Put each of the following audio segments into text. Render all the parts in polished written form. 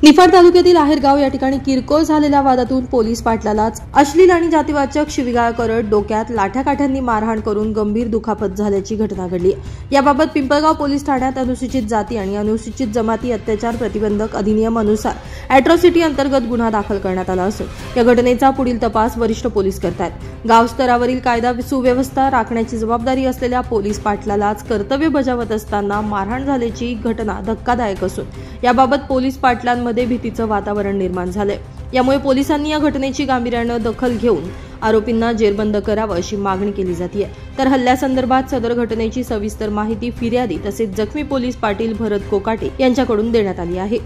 निफाड तालुक्यातील आहेरगाव या ठिकाणी किरकोळ झालेल्या वादातून पोलीस पाटलालाच अश्लील आणि जातीवाचक शिवीगाळ करत डोक्यात लाठ्याकाठ्यांनी मारहाण करून गंभीर दुखापत झाल्याची घटना घडली। याबाबत पिंपळगाव पोलीस ठाण्यात अनुसूचित जाती आणि अनुसूचित जमाती अत्याचार प्रतिबंधक अधिनियमानुसार अॅट्रॉसिटी अंतर्गत गुन्हा दाखल करण्यात आला असून या घटनेचा पुढील तपास वरिष्ठ पोलीस करतात। गाव स्तरावरील कायदा सुव्यवस्था राखण्याची जबाबदारी असलेल्या पोलीस पाटलालाच कर्तव्य बजावत असताना मारहाण झाल्याची घटना धक्कादायक असून याबाबत पोलीस पाटलांमध्ये भीतीचं वातावरण निर्माण झालंय। यामुळे पोलिसांनी या घटनेची गांभीर्याने दखल घेऊन आरोपींना जेरबंद करावं अशी मागणी केली जाते। तर हल्ल्यासंदर्भात सदर घटनेची सविस्तर माहिती फिर्यादी तसेच जखमी पोलीस पाटील भरत कोकाटे यांच्याकडून देण्यात आली आहे।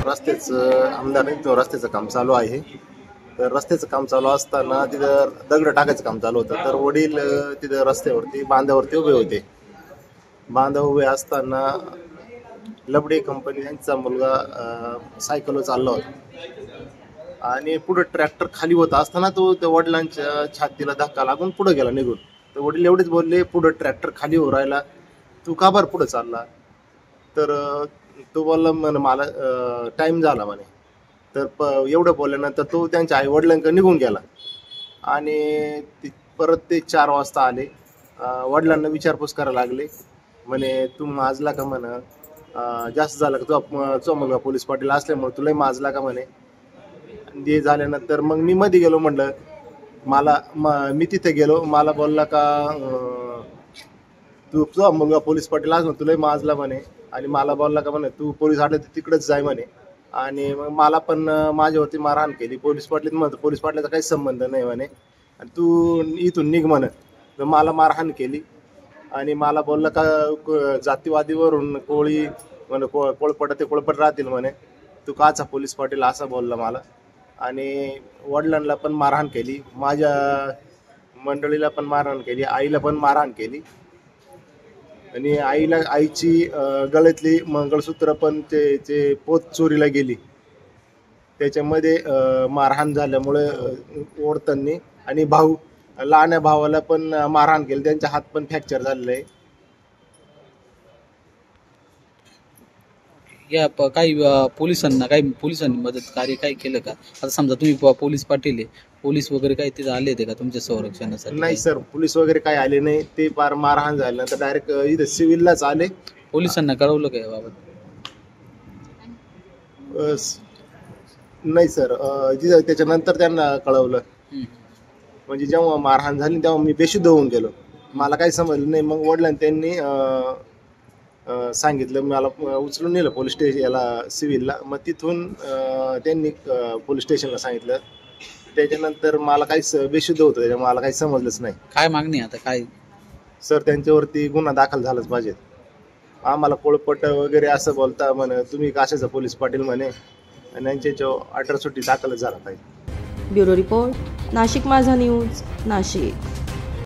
रस्त्याचं काम चालू आहे। तर रस्त्याचं काम चालू असताना तिथं दगड टाकायचं काम चालू होतं। तर वडील तिथं रस्त्यावरती बांधावरती उभे होते। बांधा उभे असताना लबडे कंपनी यांचा मुलगा सायकलवर चालला होता आणि पुढे ट्रॅक्टर खाली होता असताना तो त्या वडिलांच्या छातीला धक्का लागून पुढे गेला निघून। तर वडील एवढेच बोलले, पुढे ट्रॅक्टर खाली हो राहिला, तू का बरं पुढे चालला? तर तो बोलला म्हणे मला टाइम झाला म्हणे। तर एवढं बोलल्यानंतर तो त्यांच्या आई वडिलांकडे निघून गेला आणि परत ते 4 वाजता आले। वडिलांना विचारपूस करायला लागले, म्हणे तू माजला का? म्हणे जास्त झालं का? तो मुलगा पोलीस पाटील असल्यामुळे तुलाही माजला का? म्हणे ते झाल्यानंतर मग मी मध्ये गेलो, म्हणलं मी तिथे गेलो, मला बोलला का तुझा मुलगा पोलीस पाटील असं तुलाही माजला म्हणे आणि मला बोलला का म्हणे तू पोलीस आले तर तिकडेच जाय म्हणे आणि मग मला पण माझ्यावरती मारहाण केली। पोलीस पाटील म्हणतो पोलीस पाटलाचा काही संबंध नाही म्हणे आणि तू इथून निघ म्हणे। तर मला मारहाण केली आणि मला बोललं का जातीवादीवरून कोळी म्हणे कोळपट ते कोळपट राहतील म्हणे, तू काचा पोलीस पाटील असा बोलला मला। आणि वडिलांना पण मारहाण केली, माझ्या मंडळीला पण मारहाण केली, आईला पण मारहाण केली आणि आईची गळ्यातली मंगळसूत्र पण ते पोत चोरीला गेली। त्याच्यामध्ये मारहाण झाल्यामुळे ओढतांनी आणि लहान्या भावाला पण मारहाण केली, त्यांचा हात पण फ्रॅक्चर झालेला आहे। या काही पोलिसांनी मदत कार्य काय केलं का? आता समजा तुम्ही पोलीस पाटील आहे, पोलीस वगैरे काही तिथे आले होते का तुमच्या संरक्षणासाठी? नाही सर, पोलीस वगैरे काही आले नाही। ते फार मारहाण झाल्यानंतर डायरेक्ट इथे सिव्हिललाच आले। पोलिसांना कळवलं का याबाबत? नाही सर, त्याच्यानंतर त्यांना कळवलं। म्हणजे जेव्हा मारहाण झाली तेव्हा मी बेशुद्ध होऊन गेलो, मला काही समजलं नाही। मग वडिलांनी त्यांनी सांगितलं, मला उचलून नेलं पोलीस स्टेशन याला सिव्हिलला। मग तिथून त्यांनी पोलीस स्टेशनला सांगितलं। त्याच्यानंतर मला काही बेशुद्ध होतं, त्याच्यामुळे मला काही समजलंच नाही। काय मागणी आता काय? सर त्यांच्यावरती गुन्हा दाखल झालाच पाहिजे। आम्हाला कोळपट वगैरे असं बोलता म्हणे, तुम्ही कशाचा पोलीस पाटील म्हणे आणि यांच्यावर अॅट्रॉसिटी दाखल झाला पाहिजे। ब्युरो रिपोर्ट, नाशिक माझा न्यूज, नाशिक।